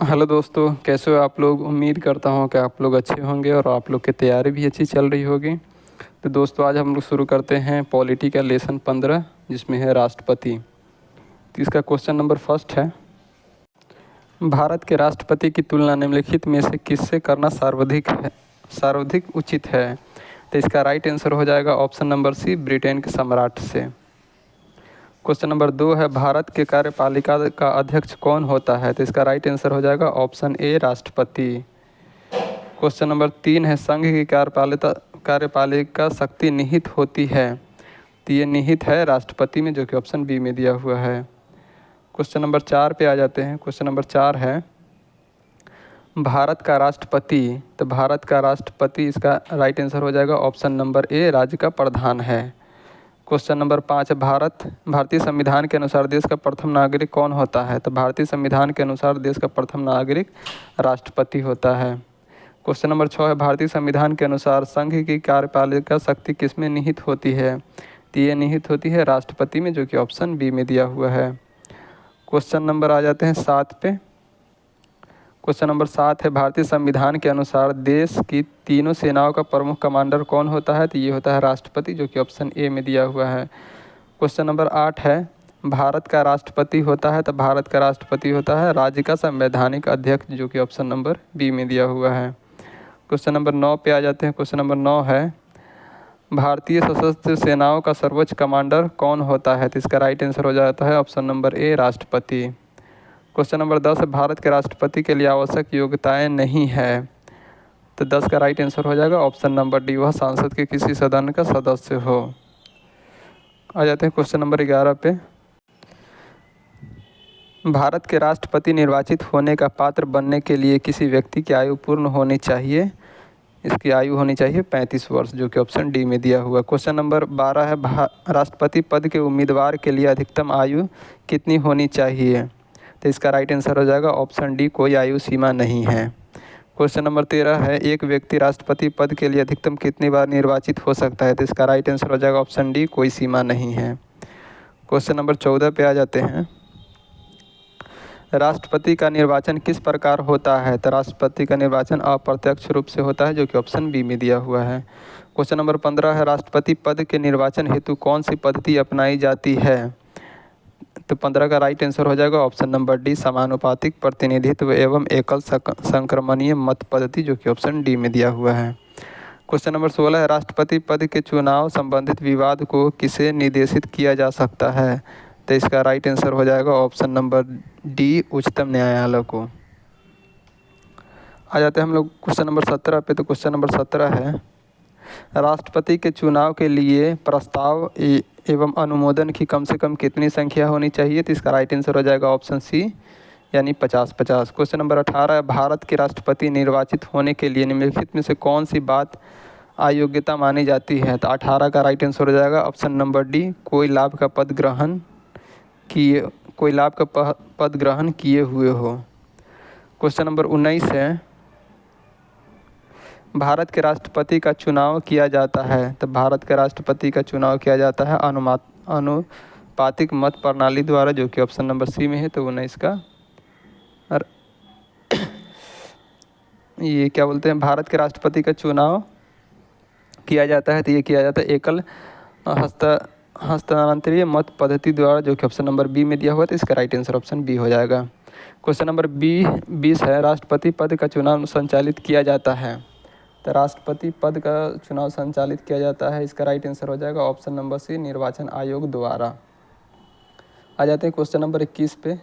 Hello दोस्तों, कैसे हो आप लोग। उम्मीद करता हूँ कि आप लोग अच्छे होंगे और आप लोग की तैयारी भी अच्छी चल रही होगी। तो दोस्तों, आज हम लोग शुरू करते हैं पॉलिटी का लेसन 15, जिसमें है राष्ट्रपति। तो इसका क्वेश्चन नंबर फर्स्ट है, भारत के राष्ट्रपति की तुलना निम्नलिखित में से किससे करना सर्वाधिक उचित है। तो इसका राइट आंसर हो जाएगा ऑप्शन नंबर सी, ब्रिटेन के सम्राट से। क्वेश्चन नंबर 2 है, भारत के कार्यपालिका का अध्यक्ष कौन होता है। तो इसका राइट आंसर हो जाएगा ऑप्शन ए, राष्ट्रपति। क्वेश्चन नंबर 3 है, संघ की कार्यपालिका शक्ति निहित होती है। तो ये निहित है राष्ट्रपति में, जो कि ऑप्शन बी में दिया हुआ है। क्वेश्चन नंबर 4 पे आ जाते हैं। क्वेश्चन नंबर 4 है, भारत का राष्ट्रपति। तो भारत का राष्ट्रपति, इसका राइट आंसर हो जाएगा ऑप्शन नंबर ए, राज्य का प्रधान है। क्वेश्चन नंबर 5 है, भारतीय संविधान के अनुसार देश का प्रथम नागरिक कौन होता है। तो भारतीय संविधान के अनुसार देश का प्रथम नागरिक राष्ट्रपति होता है। क्वेश्चन नंबर 6 है, भारतीय संविधान के अनुसार संघ की कार्यपालिका शक्ति किसमें निहित होती है। तो ये निहित होती है राष्ट्रपति में, जो कि ऑप्शन बी में दिया हुआ है। क्वेश्चन नंबर आ जाते हैं 7 पे। क्वेश्चन नंबर 7 है, भारतीय संविधान के अनुसार देश की तीनों सेनाओं का प्रमुख कमांडर कौन होता है। तो ये होता है राष्ट्रपति, जो कि ऑप्शन ए में दिया हुआ है। क्वेश्चन नंबर 8 है, भारत का राष्ट्रपति होता है। तो भारत का राष्ट्रपति होता है राज्य का संवैधानिक अध्यक्ष, जो कि ऑप्शन नंबर बी में दिया हुआ है। क्वेश्चन नंबर 9 पे आ जाते हैं। क्वेश्चन नंबर 9 है, भारतीय सशस्त्र सेनाओं का सर्वोच्च कमांडर कौन होता है। तो इसका राइट आंसर हो जाता है ऑप्शन नंबर ए, राष्ट्रपति। क्वेश्चन नंबर 10 है, भारत के राष्ट्रपति के लिए आवश्यक योग्यताएं नहीं है। तो 10 का राइट आंसर हो जाएगा ऑप्शन नंबर डी, वह सांसद के किसी सदन का सदस्य हो। आ जाते हैं क्वेश्चन नंबर 11 पे। भारत के राष्ट्रपति निर्वाचित होने का पात्र बनने के लिए किसी व्यक्ति की आयु पूर्ण होनी चाहिए। इसकी आयु होनी चाहिए 35 वर्ष, जो कि ऑप्शन डी में दिया हुआ। क्वेश्चन नंबर 12 है, राष्ट्रपति पद के उम्मीदवार के लिए अधिकतम आयु कितनी होनी चाहिए। तो इसका राइट आंसर हो जाएगा ऑप्शन डी, कोई आयु सीमा नहीं है। क्वेश्चन नंबर 13 है, एक व्यक्ति राष्ट्रपति पद के लिए अधिकतम कितनी बार निर्वाचित हो सकता है। तो इसका राइट आंसर हो जाएगा ऑप्शन डी, कोई सीमा नहीं है। क्वेश्चन नंबर 14 पे आ जाते हैं, राष्ट्रपति का निर्वाचन किस प्रकार होता है। तो राष्ट्रपति का निर्वाचन अप्रत्यक्ष रूप से होता है, जो कि ऑप्शन बी में दिया हुआ है। क्वेश्चन नंबर 15 है, राष्ट्रपति पद के निर्वाचन हेतु कौन सी पद्धति अपनाई जाती है। तो 15 का राइट आंसर हो जाएगा ऑप्शन नंबर डी, समानुपातिक प्रतिनिधित्व एवं एकल संक्रमणीय मत पद्धति, जो कि ऑप्शन डी में दिया हुआ है। क्वेश्चन नंबर 16 है, राष्ट्रपति पद के चुनाव संबंधित विवाद को किसे निर्देशित किया जा सकता है। तो इसका राइट आंसर हो जाएगा ऑप्शन नंबर डी, उच्चतम न्यायालय को। आ जाते हैं हम लोग क्वेश्चन नंबर 17 पे। तो क्वेश्चन नंबर 17 है, राष्ट्रपति के चुनाव के लिए प्रस्ताव एवं अनुमोदन की कम से कम कितनी संख्या होनी चाहिए। तो इसका राइट आंसर हो जाएगा ऑप्शन सी, यानी 50-50। क्वेश्चन नंबर 18 है, भारत के राष्ट्रपति निर्वाचित होने के लिए निम्नलिखित में से कौन सी बात अयोग्यता मानी जाती है। तो 18 का राइट आंसर हो जाएगा ऑप्शन नंबर डी, कोई लाभ का पद ग्रहण किए हुए हो। क्वेश्चन नंबर 19 है, भारत के राष्ट्रपति का चुनाव किया जाता है। तो भारत के राष्ट्रपति का चुनाव किया जाता है अनुपातिक मत प्रणाली द्वारा, जो कि ऑप्शन नंबर सी में है। तो 19 का ये क्या बोलते हैं, भारत के राष्ट्रपति का चुनाव किया जाता है। तो ये किया जाता है एकल हस्तांतरीय मत पद्धति द्वारा, जो कि ऑप्शन नंबर बी में दिया हुआ है। तो इसका राइट आंसर ऑप्शन बी हो जाएगा। क्वेश्चन नंबर 20 है, राष्ट्रपति पद का चुनाव संचालित किया जाता है। तो राष्ट्रपति पद का चुनाव संचालित किया जाता है, इसका राइट आंसर हो जाएगा ऑप्शन नंबर सी, निर्वाचन आयोग द्वारा। आ जाते हैं क्वेश्चन नंबर 21 पे।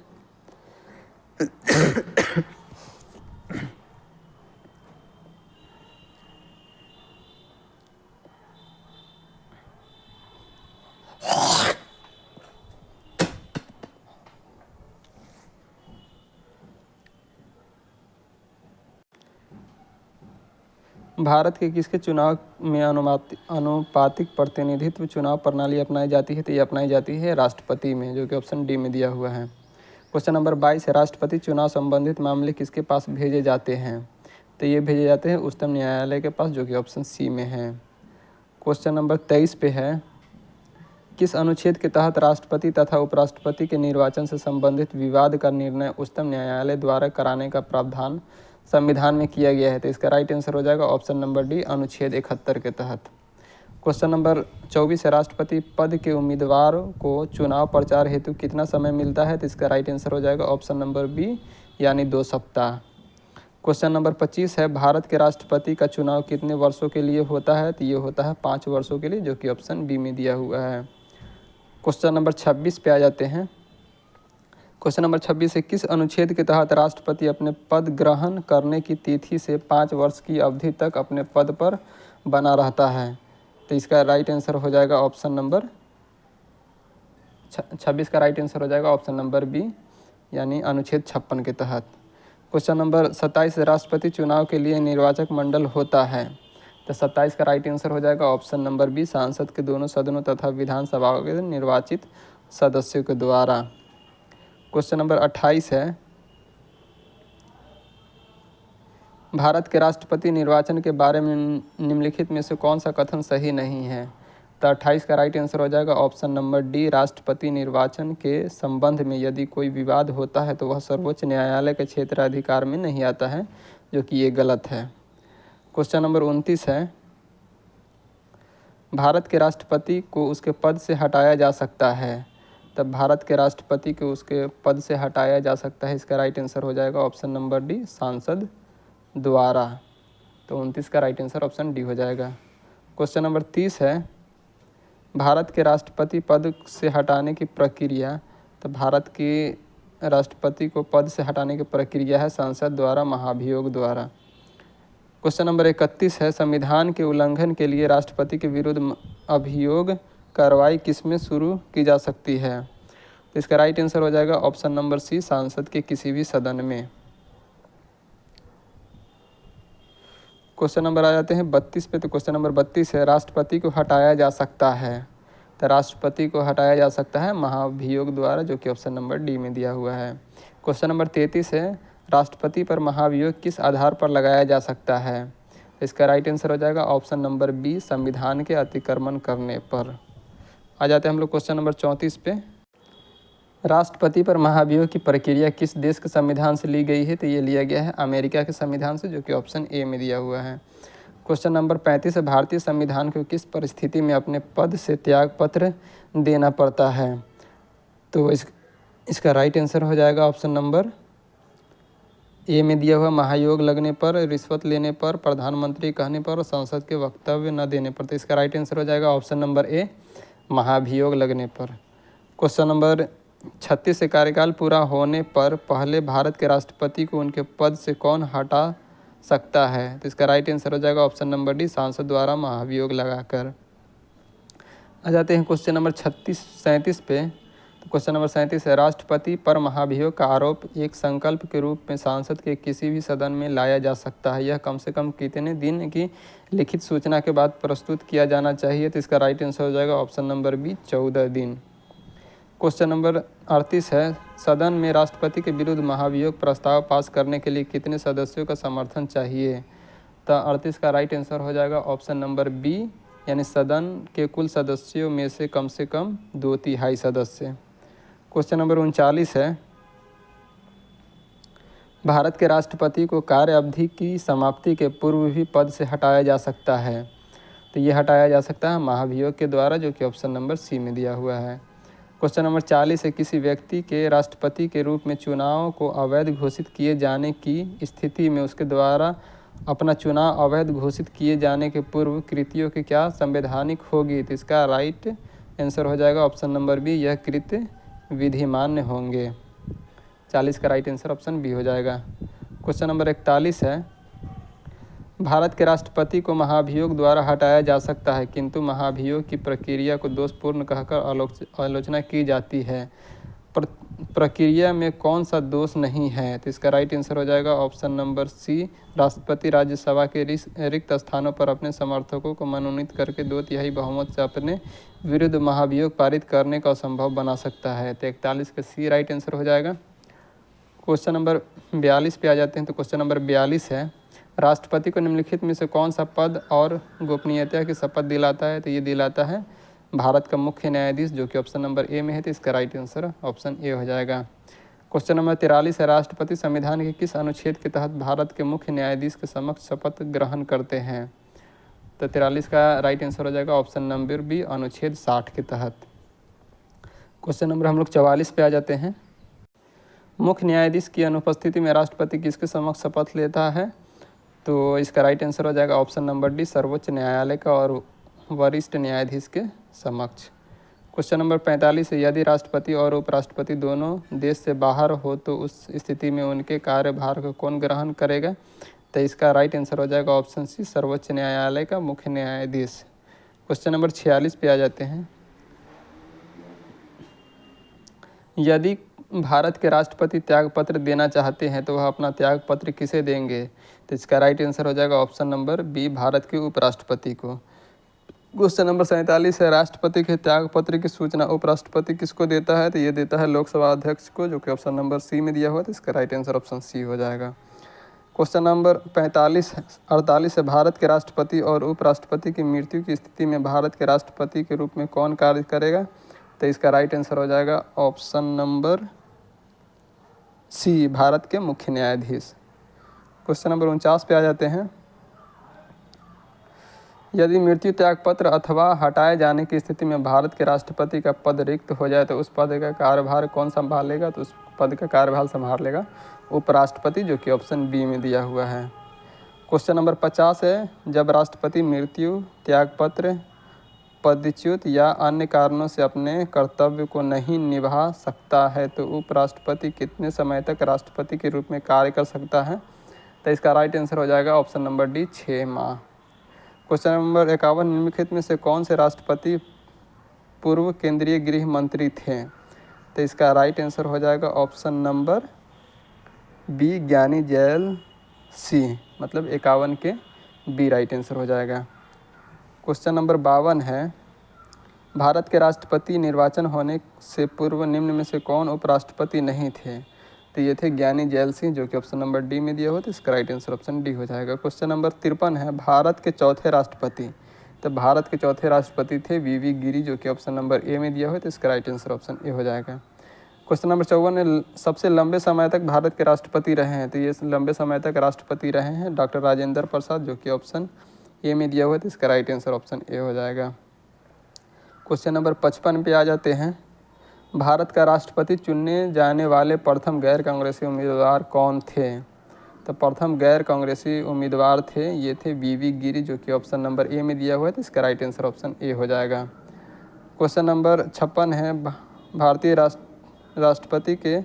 भारत के किसके चुनाव में अनुपातिक प्रतिनिधित्व चुनाव प्रणाली अपनाई जाती है। तो ये अपनाई जाती है राष्ट्रपति में, जो कि ऑप्शन डी में दिया हुआ है। क्वेश्चन नंबर 22 है, राष्ट्रपति चुनाव संबंधित मामले किसके पास भेजे जाते हैं। तो ये भेजे जाते हैं उच्चतम न्यायालय के पास, जो कि ऑप्शन सी में है। क्वेश्चन नंबर 23 पे है, किस अनुच्छेद के तहत राष्ट्रपति तथा उपराष्ट्रपति के निर्वाचन से संबंधित विवाद का निर्णय उच्चतम न्यायालय द्वारा कराने का प्रावधान संविधान में किया गया है? तो इसका राइट आंसर हो जाएगा ऑप्शन नंबर डी, अनुच्छेद 71 के तहत। क्वेश्चन नंबर 24 है, राष्ट्रपति पद के उम्मीदवार को चुनाव प्रचार हेतु कितना समय मिलता है? तो इसका राइट आंसर हो जाएगा ऑप्शन नंबर बी, यानी 2 सप्ताह। क्वेश्चन नंबर 25 है, भारत के राष्ट्रपति का चुनाव कितने वर्षों के लिए होता है? तो ये होता है 5 वर्षों के लिए, जो कि ऑप्शन बी में दिया हुआ है। क्वेश्चन नंबर 26 पे आ जाते हैं। क्वेश्चन नंबर 26 है, किस अनुच्छेद के तहत राष्ट्रपति अपने पद ग्रहण करने की तिथि से 5 वर्ष की अवधि तक अपने पद पर बना रहता है? तो इसका राइट आंसर हो जाएगा ऑप्शन नंबर 26 का राइट आंसर हो जाएगा ऑप्शन नंबर बी, यानी अनुच्छेद 56 के तहत। क्वेश्चन नंबर 27, राष्ट्रपति चुनाव के लिए निर्वाचक मंडल होता है? तो 27 का राइट आंसर हो जाएगा ऑप्शन नंबर बी, सांसद के दोनों सदनों तथा विधानसभाओं के निर्वाचित सदस्यों के द्वारा। क्वेश्चन नंबर 28 है, भारत के राष्ट्रपति निर्वाचन के बारे में निम्नलिखित में से कौन सा कथन सही नहीं है? तो 28 का राइट आंसर हो जाएगा ऑप्शन नंबर डी, राष्ट्रपति निर्वाचन के संबंध में यदि कोई विवाद होता है तो वह सर्वोच्च न्यायालय के क्षेत्राधिकार में नहीं आता है, जो कि ये गलत है। क्वेश्चन नंबर 29 है, भारत के राष्ट्रपति को उसके पद से हटाया जा सकता है? तब भारत के राष्ट्रपति को उसके पद से हटाया जा सकता है, इसका राइट आंसर हो जाएगा ऑप्शन नंबर डी, सांसद द्वारा। तो 29 का राइट आंसर ऑप्शन डी हो जाएगा। क्वेश्चन नंबर 30 है, भारत के राष्ट्रपति पद से हटाने की प्रक्रिया? तो भारत के राष्ट्रपति को पद से हटाने की प्रक्रिया है संसद द्वारा, महाभियोग द्वारा। क्वेश्चन नंबर 31 है, संविधान के उल्लंघन के लिए राष्ट्रपति के विरुद्ध अभियोग कार्रवाई किसमें शुरू की जा सकती है? तो इसका राइट आंसर हो जाएगा ऑप्शन नंबर सी, संसद के किसी भी सदन में। क्वेश्चन नंबर आ जाते हैं 32 पे। तो क्वेश्चन नंबर 32 है, राष्ट्रपति को हटाया जा सकता है? तो राष्ट्रपति को हटाया जा सकता है महाभियोग द्वारा, जो कि ऑप्शन नंबर डी में दिया हुआ है। क्वेश्चन नंबर 33 है, राष्ट्रपति पर महाभियोग किस आधार पर लगाया जा सकता है? इसका राइट आंसर हो जाएगा ऑप्शन नंबर बी, संविधान के अतिक्रमण करने पर। आ जाते हैं हम लोग क्वेश्चन नंबर 34 पे। राष्ट्रपति पर महाभियोग की प्रक्रिया किस देश के संविधान से ली गई है? तो ये लिया गया है अमेरिका के संविधान से, जो कि ऑप्शन ए में दिया हुआ है। क्वेश्चन नंबर 35 है, भारतीय संविधान को किस परिस्थिति में अपने पद से त्यागपत्र देना पड़ता है? तो इसका राइट आंसर हो जाएगा ऑप्शन नंबर ए में दिया हुआ, महायोग लगने पर, रिश्वत लेने पर, प्रधानमंत्री कहने पर और संसद के वक्तव्य न देने पर। तो इसका राइट आंसर हो जाएगा ऑप्शन नंबर ए, महाभियोग लगने पर। क्वेश्चन नंबर 36 से, कार्यकाल पूरा होने पर पहले भारत के राष्ट्रपति को उनके पद से कौन हटा सकता है? तो इसका राइट आंसर हो जाएगा ऑप्शन नंबर डी, सांसद द्वारा महाभियोग लगाकर। आ जाते हैं क्वेश्चन नंबर 37 पे। तो क्वेश्चन नंबर 37 है, राष्ट्रपति पर महाभियोग का आरोप एक संकल्प के रूप में सांसद के किसी भी सदन में लाया जा सकता है। यह कम से कम कितने दिन की लिखित सूचना के बाद प्रस्तुत किया जाना चाहिए? तो इसका राइट आंसर हो जाएगा ऑप्शन नंबर बी, 14 दिन। क्वेश्चन नंबर 38 है, सदन में राष्ट्रपति के विरुद्ध महाभियोग प्रस्ताव पास करने के लिए कितने सदस्यों का समर्थन चाहिए? तो 38 का राइट आंसर हो जाएगा ऑप्शन नंबर बी, यानी सदन के कुल सदस्यों में से कम 2/3 सदस्य। क्वेश्चन नंबर 39 है, भारत के राष्ट्रपति को कार्य अवधि की समाप्ति के पूर्व भी पद से हटाया जा सकता है? तो ये हटाया जा सकता है महाभियोग के द्वारा, जो कि ऑप्शन नंबर सी में दिया हुआ है। क्वेश्चन नंबर 40 है, किसी व्यक्ति के राष्ट्रपति के रूप में चुनाव को अवैध घोषित किए जाने की स्थिति में उसके द्वारा अपना चुनाव अवैध घोषित किए जाने के पूर्व कृतियों की क्या संवैधानिक होगी? तो इसका राइट आंसर हो जाएगा ऑप्शन नंबर बी, यह कृत्य विधिमान्य होंगे। 40 का राइट आंसर ऑप्शन बी हो जाएगा। क्वेश्चन नंबर 41 है, भारत के राष्ट्रपति को महाभियोग द्वारा हटाया जा सकता है, किंतु महाभियोग की प्रक्रिया को दोषपूर्ण कहकर आलोचना की जाती है। प्रक्रिया में कौन सा दोष नहीं है? तो इसका राइट आंसर हो जाएगा ऑप्शन नंबर सी, राष्ट्रपति राज्यसभा के रिक्त स्थानों पर अपने समर्थकों को मनोनीत करके 2/3 बहुमत से अपने विरुद्ध महाभियोग पारित करने का असंभव बना सकता है। तो 41 का सी राइट आंसर हो जाएगा। क्वेश्चन नंबर 42 पे आ जाते हैं। तो क्वेश्चन नंबर 42 है, राष्ट्रपति को निम्नलिखित में से कौन सा पद और गोपनीयता की शपथ दिलाता है? तो ये दिलाता है भारत का मुख्य न्यायाधीश, जो कि ऑप्शन नंबर ए में है, तो इसका राइट आंसर ऑप्शन ए हो जाएगा। क्वेश्चन नंबर 43 है, राष्ट्रपति संविधान के किस अनुच्छेद के तहत भारत के मुख्य न्यायाधीश के समक्ष शपथ ग्रहण करते हैं? तो 43 का राइट आंसर हो जाएगा ऑप्शन नंबर बी, अनुच्छेद 60 के तहत। क्वेश्चन नंबर हम लोग 44 पे आ जाते हैं। मुख्य न्यायाधीश की अनुपस्थिति में राष्ट्रपति किसके समक्ष शपथ लेता है? तो इसका राइट आंसर हो जाएगा ऑप्शन नंबर डी, सर्वोच्च न्यायालय का और वरिष्ठ न्यायाधीश के समक्ष। क्वेश्चन नंबर 45 है, यदि राष्ट्रपति और उपराष्ट्रपति दोनों देश से बाहर हो तो उस स्थिति में उनके कार्यभार को कौन ग्रहण करेगा? तो इसका राइट आंसर हो जाएगा ऑप्शन सी, सर्वोच्च न्यायालय का मुख्य न्यायाधीश। क्वेश्चन नंबर 46 पे आ जाते हैं। यदि भारत के राष्ट्रपति त्यागपत्र देना चाहते हैं तो वह अपना त्यागपत्र किसे देंगे? तो इसका राइट आंसर हो जाएगा ऑप्शन नंबर बी, भारत के उपराष्ट्रपति को। क्वेश्चन नंबर 47 है, राष्ट्रपति के त्यागपत्र की सूचना उपराष्ट्रपति किसको देता है? तो ये देता है लोकसभा अध्यक्ष को, जो कि ऑप्शन नंबर सी में दिया हुआ है, तो इसका राइट आंसर ऑप्शन सी हो जाएगा। क्वेश्चन नंबर 48 है, भारत के राष्ट्रपति और उपराष्ट्रपति की मृत्यु की स्थिति में भारत के राष्ट्रपति के रूप में कौन कार्य करेगा? तो इसका राइट आंसर हो जाएगा ऑप्शन नंबर सी, भारत के मुख्य न्यायाधीश। क्वेश्चन नंबर 49 पे आ जाते हैं। यदि मृत्यु त्यागपत्र अथवा हटाए जाने की स्थिति में भारत के राष्ट्रपति का पद रिक्त हो जाए तो उस पद का कार्यभार कौन संभालेगा? तो उस पद का कार्यभार संभाल लेगा उपराष्ट्रपति, जो कि ऑप्शन बी में दिया हुआ है। क्वेश्चन नंबर 50 है, जब राष्ट्रपति मृत्यु, त्यागपत्र, पदच्युत या अन्य कारणों से अपने कर्तव्य को नहीं निभा सकता है तो उपराष्ट्रपति कितने समय तक राष्ट्रपति के रूप में कार्य कर सकता है? तो इसका राइट आंसर हो जाएगा ऑप्शन नंबर डी, 6 माह। क्वेश्चन नंबर 51, निम्नलिखित में से कौन से राष्ट्रपति पूर्व केंद्रीय गृह मंत्री थे? तो इसका राइट आंसर हो जाएगा ऑप्शन नंबर बी, ज्ञानी जैल सिंह, मतलब 51 के बी राइट आंसर हो जाएगा। क्वेश्चन नंबर 52 है, भारत के राष्ट्रपति निर्वाचन होने से पूर्व निम्न में से कौन उपराष्ट्रपति नहीं थे? तो ये थे ज्ञानी जैल सिंह, जो कि ऑप्शन नंबर डी में दिया हुआ, तो इसका राइट आंसर ऑप्शन डी हो जाएगा। क्वेश्चन नंबर 53 है, भारत के चौथे राष्ट्रपति। तो भारत के चौथे राष्ट्रपति थे वी गिरी, जो कि ऑप्शन नंबर ए में दिया हुआ, तो इसका राइट आंसर ऑप्शन ए हो जाएगा। क्वेश्चन नंबर 54 है, सबसे लंबे समय तक भारत के राष्ट्रपति रहे हैं। तो ये लंबे समय तक राष्ट्रपति रहे हैं डॉक्टर राजेंद्र प्रसाद, जो कि ऑप्शन ए में दिया हुआ है, तो इसका राइट आंसर ऑप्शन ए हो जाएगा। क्वेश्चन नंबर 55 पे आ जाते हैं। भारत का राष्ट्रपति चुनने जाने वाले प्रथम गैर कांग्रेसी उम्मीदवार कौन थे? तो प्रथम गैर कांग्रेसी उम्मीदवार थे, ये थे वी गिरी, जो कि ऑप्शन नंबर ए में दिया हुआ है, तो इसका राइट आंसर ऑप्शन ए हो जाएगा। क्वेश्चन नंबर 56 है, भारतीय राष्ट्रपति के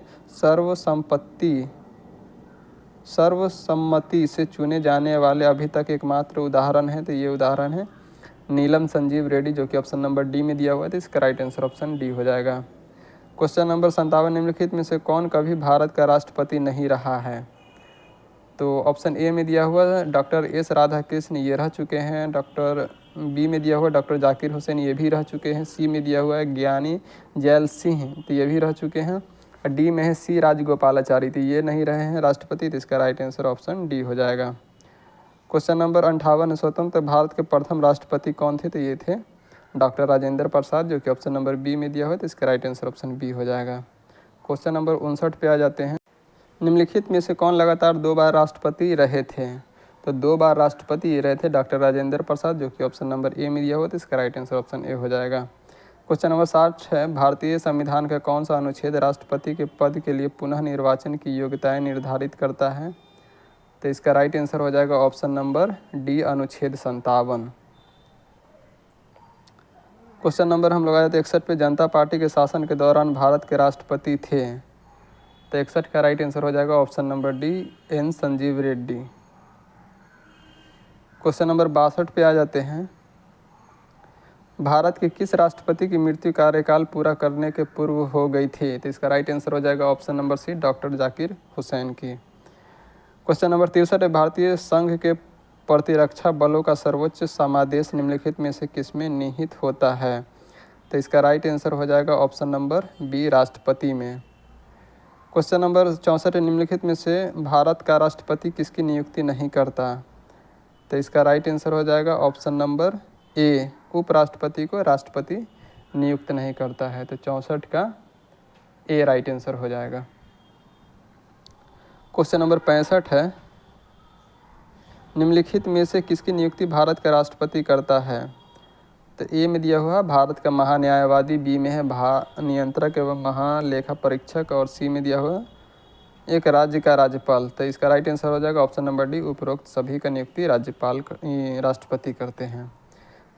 सर्वसम्मति से चुने जाने वाले अभी तक एकमात्र उदाहरण है। तो ये उदाहरण है नीलम संजीव रेड्डी, जो कि ऑप्शन नंबर डी में दिया हुआ है, तो इसका राइट आंसर ऑप्शन डी हो जाएगा। क्वेश्चन नंबर 57, निम्नलिखित में से कौन कभी भारत का राष्ट्रपति नहीं रहा है? तो ऑप्शन ए में दिया हुआ है डॉक्टर एस राधाकृष्ण, ये रह चुके हैं। डॉक्टर बी में दिया हुआ डॉक्टर जाकिर हुसैन, ये भी रह चुके हैं। सी में दिया हुआ है ज्ञानी जैल सिंह, तो ये भी रह चुके हैं। डी में है सी राजगोपालाचारी, तो ये नहीं रहे हैं राष्ट्रपति, तो इसका राइट आंसर ऑप्शन डी हो जाएगा। क्वेश्चन नंबर 58 है, स्वतंत्र भारत के प्रथम राष्ट्रपति कौन थे? तो ये थे डॉक्टर राजेंद्र प्रसाद, जो कि ऑप्शन नंबर बी में दिया हुआ है, तो इसका राइट आंसर ऑप्शन बी हो जाएगा। क्वेश्चन नंबर 59 पे आ जाते हैं। निम्नलिखित में से कौन लगातार 2 बार राष्ट्रपति रहे थे? तो 2 बार राष्ट्रपति ये रहे थे डॉक्टर राजेंद्र प्रसाद, जो कि ऑप्शन नंबर ए में दिया हुआ, तो इसका राइट आंसर ऑप्शन ए हो जाएगा। क्वेश्चन नंबर 60 है, भारतीय संविधान का कौन सा अनुच्छेद राष्ट्रपति के पद के लिए पुनः निर्वाचन की योग्यताएं निर्धारित करता है? तो इसका राइट आंसर हो जाएगा ऑप्शन नंबर डी, अनुच्छेद 57। क्वेश्चन नंबर हम लोग आए थे 61 पे, जनता पार्टी के शासन के दौरान भारत के राष्ट्रपति थे। तो 61 का राइट आंसर हो जाएगा option number D, N Sanjeeva Reddy. Question number 62 पे आ जाते हैं। भारत के किस राष्ट्रपति की मृत्यु कार्यकाल पूरा करने के पूर्व हो गई थी? तो इसका राइट आंसर हो जाएगा option number C, doctor Zakir Hussain की। क्वेश्चन नंबर 63 है, भारतीय संघ के प्रतिरक्षा बलों का सर्वोच्च समादेश निम्नलिखित में से किसमें निहित होता है? तो इसका राइट आंसर हो जाएगा ऑप्शन नंबर बी, राष्ट्रपति में। क्वेश्चन नंबर 64 है, निम्नलिखित में से भारत का राष्ट्रपति किसकी नियुक्ति नहीं करता? तो इसका राइट आंसर हो जाएगा ऑप्शन नंबर ए, उपराष्ट्रपति को राष्ट्रपति नियुक्त नहीं करता है। तो 64 का ए राइट आंसर हो जाएगा। क्वेश्चन नंबर 65 है, निम्नलिखित में से किसकी नियुक्ति भारत का राष्ट्रपति करता है? तो ए में दिया हुआ भारत का महान्यायवादी, बी में है नियंत्रक एवं महालेखा परीक्षक, और सी में दिया हुआ एक राज्य का राज्यपाल। तो इसका राइट आंसर हो जाएगा ऑप्शन नंबर डी, उपरोक्त सभी का नियुक्ति राष्ट्रपति करते हैं।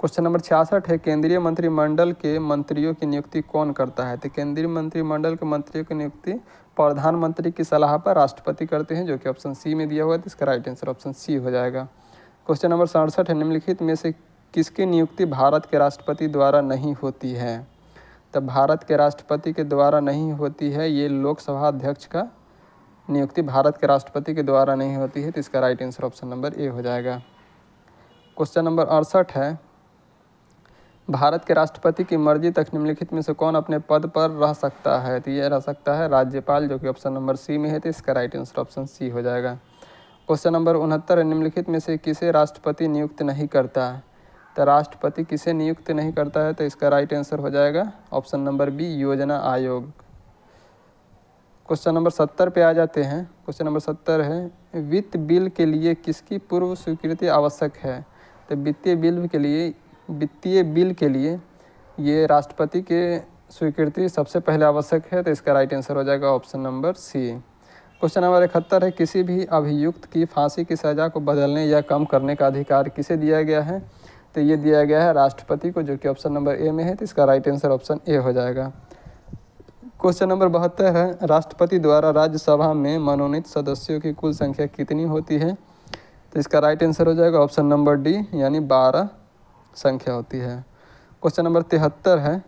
क्वेश्चन नंबर 66 है, केंद्रीय मंत्रिमंडल के मंत्रियों की नियुक्ति कौन करता है? तो केंद्रीय मंत्रिमंडल के मंत्रियों की नियुक्ति प्रधानमंत्री की सलाह पर राष्ट्रपति करते हैं, जो कि ऑप्शन सी में दिया हुआ है। तो इसका राइट आंसर ऑप्शन सी हो जाएगा। क्वेश्चन नंबर 67 है, निम्नलिखित में से किसकी नियुक्ति भारत के राष्ट्रपति द्वारा नहीं होती है? तो भारत के राष्ट्रपति के द्वारा नहीं होती है, ये लोकसभा अध्यक्ष का नियुक्ति भारत के राष्ट्रपति के द्वारा नहीं होती है। तो इसका right answer option number A हो जाएगा। क्वेश्चन नंबर 68 है, भारत के राष्ट्रपति की मर्जी तक निम्नलिखित में से कौन अपने पद पर रह सकता है? तो ये रह सकता है राज्यपाल, जो कि ऑप्शन नंबर सी में है। तो इसका राइट आंसर ऑप्शन सी हो जाएगा। क्वेश्चन नंबर 69 है, निम्नलिखित में से किसे राष्ट्रपति नियुक्त नहीं करता है? तो राष्ट्रपति किसे नियुक्त नहीं करता है? तो इसका राइट आंसर हो जाएगा ऑप्शन नंबर बी, योजना आयोग। क्वेश्चन नंबर 70 पे आ जाते हैं। क्वेश्चन नंबर 70 है, वित्त बिल के लिए किसकी पूर्व स्वीकृति आवश्यक है? तो वित्तीय बिल के लिए ये राष्ट्रपति के स्वीकृति सबसे पहले आवश्यक है। तो इसका राइट आंसर हो जाएगा option number C. Question number 71 है, किसी भी अभियुक्त की फांसी की सज़ा को बदलने या कम करने का अधिकार किसे दिया गया है? तो ये दिया गया है राष्ट्रपति को, जो कि ऑप्शन नंबर ए में है। तो इसका राइट आंसर ऑप्शन ए हो जाएगा। क्वेश्चन नंबर 72 है, राष्ट्रपति द्वारा राज्यसभा में मनोनीत सदस्यों की कुल संख्या कितनी होती है? तो इसका राइट आंसर हो जाएगा ऑप्शन नंबर डी, यानी 12 संख्या होती है। क्वेश्चन नंबर 73 है,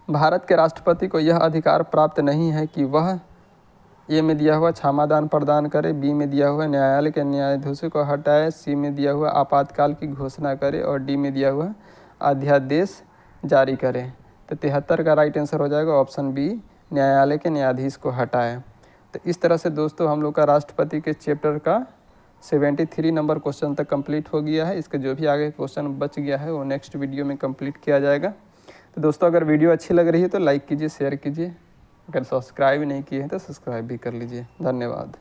भारत के राष्ट्रपति को यह अधिकार प्राप्त नहीं है कि वह ए में दिया हुआ क्षमादान प्रदान करे, बी में दिया हुआ न्यायालय के न्यायाधीशों को हटाए, सी में दिया हुआ आपातकाल की घोषणा करे, और डी में दिया हुआ अध्यादेश जारी करे। तो 73 का राइट आंसर हो जाएगा ऑप्शन बी, न्यायालय के न्यायाधीश को हटाए। तो इस तरह से दोस्तों हम लोग का राष्ट्रपति के चैप्टर का 73 नंबर क्वेश्चन तक कंप्लीट हो गया है। इसका जो भी आगे क्वेश्चन बच गया है वो नेक्स्ट वीडियो में कंप्लीट किया जाएगा। तो दोस्तों अगर वीडियो अच्छी लग रही है तो लाइक कीजिए, शेयर कीजिए, अगर सब्सक्राइब नहीं किए हैं तो सब्सक्राइब भी कर लीजिए। धन्यवाद।